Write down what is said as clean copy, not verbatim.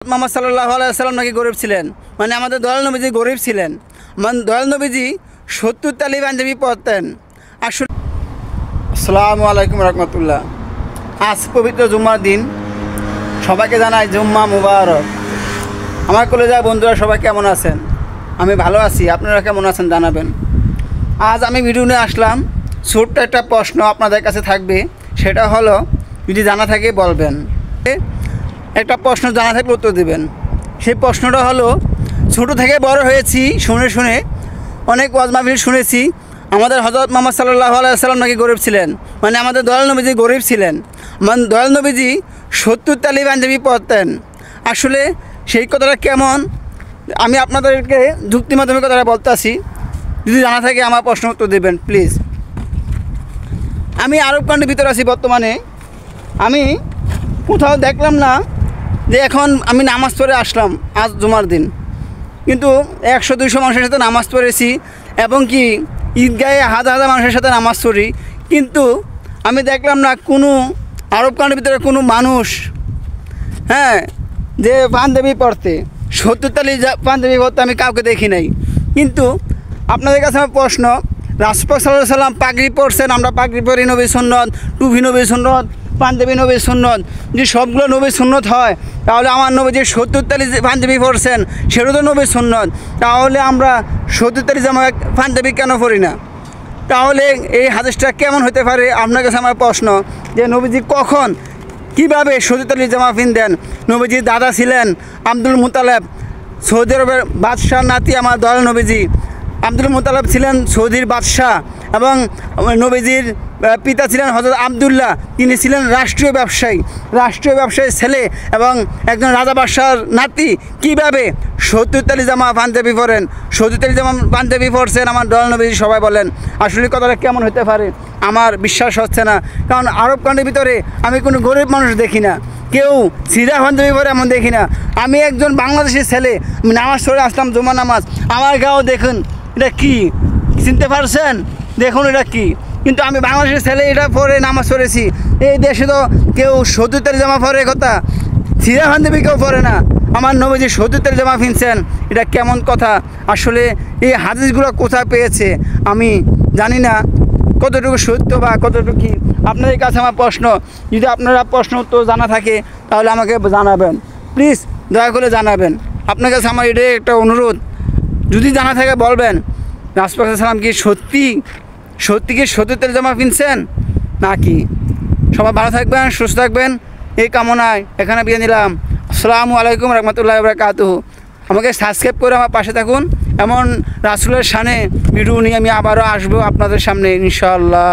মোহাম্মদ সাল্লাল্লাহু আলাইহি ওয়াসাল্লাম নাকি গরিব ছিলেন, মানে আমাদের দয়াল নবীজি গরিব ছিলেন। মানে দয়াল নবীজি 70 তালি পাঞ্জাবি পরতেন। আসলে আসসালামু আলাইকুম রহমতুল্লাহ। আজ পবিত্র জুম্মার দিন, সবাইকে জানাই জুম্মা মুবারক। আমার কলেজের বন্ধুরা সবাই কেমন আছেন? আমি ভালো আছি, আপনারা কেমন আছেন জানাবেন। আজ আমি ভিডিও নিয়ে আসলাম, ছোট্ট একটা প্রশ্ন আপনাদের কাছে থাকবে, সেটা হলো যদি জানা থাকে বলবেন। একটা প্রশ্ন জানা থাকলে উত্তর দেবেন। সেই প্রশ্নটা হলো, ছোটো থেকে বড় হয়েছি শুনে শুনে, অনেক ওয়াজ মাহফিল শুনেছি আমাদের হযরত মুহাম্মদ সাল্লাল্লাহু আলাইহি ওয়াসাল্লাম নাকি গরিব ছিলেন, মানে আমাদের দয়াল নবীজি গরিব ছিলেন। মানে দয়াল নবীজি 70 তালি পাঞ্জাবি পরতেন। আসলে সেই কথাটা কেমন, আমি আপনাদেরকে যুক্তির মাধ্যমে কথাটা বলতেছি, যদি জানা থাকে আমার প্রশ্ন উত্তর দেবেন প্লিজ। আমি আরব কান্ট্রির ভিতরে আছি বর্তমানে, আমি কোথাও দেখলাম না যে এখন আমি নামাজ পড়ে আসলাম আজ জুমার দিন, কিন্তু 100-200 মানুষের সাথে নামাজ পড়েছি, এবং কি ঈদগাহে হাজার হাজার মানুষের সাথে নামাজ পড়ি, কিন্তু আমি দেখলাম না কোনো আরব কান্ট্রির ভিতরে কোনো মানুষ যে পাঞ্জাবি পরতে 70 তালি পাঞ্জাবি পরতে আমি কাউকে দেখি নাই। কিন্তু আপনাদের কাছে আমার প্রশ্ন, রাসূল সাল্লাল্লাহু আলাইহি ওয়াসাল্লাম পাগড়ি পরছেন, আমরা পাগড়ি পরি, নবীর সুন্নত, টুপি নবীর সুন্নত, পাঞ্জাবি নবীর সুন্নত। যদি সবগুলো নবীর সুন্নত হয়, তাহলে আমার নবী যে 70 তালি পাঞ্জাবি পরছেন সেটা তো নবীর সুন্নত, তাহলে আমরা 70 তালি জামা পাঞ্জাবি কেন পরি না? তাহলে এই হাদিসটা কেমন হতে পারে? আপনার কাছে আমার প্রশ্ন যে নবীজি কখন কীভাবে 70 তালি জামা পিনতেন? নবীজির দাদা ছিলেন আব্দুল মুতালেব, সৌদি আরবের বাদশাহ নাতি আমার দয়াল নবীজি। আব্দুল মুতালেব ছিলেন সৌদির বাদশাহ, এবং নবীজির পিতা ছিলেন হযরত আবদুল্লাহ, তিনি ছিলেন রাষ্ট্রীয় ব্যবসায়ীর ছেলে এবং একজন রাজা বাদশার নাতি। কীভাবে 70 তালি জামা পাঞ্জাবি পরেন, 70 তালি জামা পাঞ্জাবি পরছেন আমার দয়াল নবীজি, সবাই বলেন। আসলে কথাটা কেমন হতে পারে আমার বিশ্বাস হচ্ছে না, কারণ আরব কান্ট্রির ভিতরে আমি কোনো গরিব মানুষ দেখি না, কেউ সিধা পাঞ্জাবি পরে এমন দেখি না। আমি একজন বাংলাদেশের ছেলে, আমি নামাজ পড়ে আসলাম জুমা নামাজ, আমার গাও দেখুন এটা কি, চিনতে পারছেন? দেখুন এটা কি, কিন্তু আমি বাংলাদেশের ছেলে, এটা পরে নামাজ পড়েছি। এই দেশে তো কেউ 70 তালি জামা পরে, কথা সিধা পাঞ্জাবি কেউ পরে না। আমার নবীজি 70 তালি জামা কিনছেন, এটা কেমন কথা? আসলে এই হাদিসগুলো কোথায় পেয়েছে আমি জানি না, কতটুকু সত্য বা কতটুকু কী। আপনাদের কাছে আমার প্রশ্ন, যদি আপনারা প্রশ্ন উত্তর জানা থাকে তাহলে আমাকে জানাবেন প্লিজ, দয়া করে জানাবেন। আপনার কাছে আমার এটাই একটা অনুরোধ, যদি জানা থাকে বলবেন। রাসূল সাল্লাল্লাহু আলাইহি ওয়াসাল্লাম কি সত্যি কি 70 তালি জামা কিনছেন নাকি? সবাই ভালো থাকবেন, সুস্থ থাকবেন, এই কামনায় এখানে বিয়ে নিলাম। আসসালামু আলাইকুম রহমতুল্লাহি ওয়া বারাকাতুহু। আমাকে সাবস্ক্রাইব করে আমার পাশে থাকুন, এমন রাসূলের শানে ভিডিও নিয়ে আমি আবারও আসবো আপনাদের সামনে ইনশাআল্লাহ।